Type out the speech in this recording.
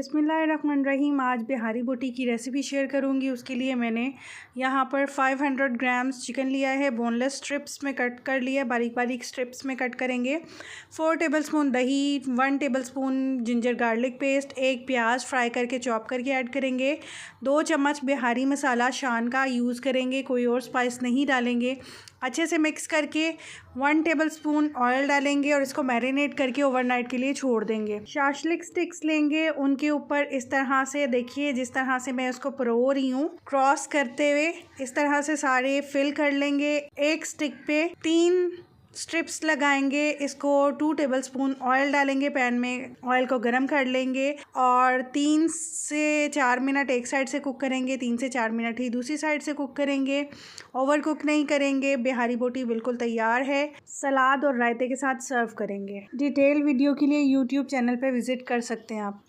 बिस्मिल्लाहिर्रहमानिर्रहीम। आज बिहारी बोटी की रेसिपी शेयर करूंगी। उसके लिए मैंने यहाँ पर 500 ग्राम्स चिकन लिया है, बोनलेस स्ट्रिप्स में कट कर लिया, बारीक बारीक स्ट्रिप्स में कट करेंगे। 4 टेबलस्पून दही, 1 टेबलस्पून जिंजर गार्लिक पेस्ट, 1 प्याज फ्राई करके चॉप करके ऐड करेंगे। 2 चम्मच बिहारी मसाला शान का यूज़ करेंगे, कोई और स्पाइस नहीं डालेंगे। अच्छे से मिक्स करके 1 टेबलस्पून ऑयल डालेंगे और इसको मैरिनेट करके ओवरनाइट के लिए छोड़ देंगे। शाशलिक स्टिक्स लेंगे, उनके ऊपर इस तरह से देखिए, जिस तरह से मैं उसको परो रही हूँ, क्रॉस करते हुए इस तरह से सारे फिल कर लेंगे। एक स्टिक पे 3 स्ट्रिप्स लगाएंगे। इसको 2 टेबलस्पून ऑयल डालेंगे पैन में, ऑयल को गरम कर लेंगे और 3 से 4 मिनट एक साइड से कुक करेंगे, 3 से 4 मिनट ही दूसरी साइड से कुक करेंगे। ओवर कुक नहीं करेंगे। बिहारी बोटी बिल्कुल तैयार है। सलाद और रायते के साथ सर्व करेंगे। डिटेल वीडियो के लिए यूट्यूब चैनल पर विजिट कर सकते हैं आप।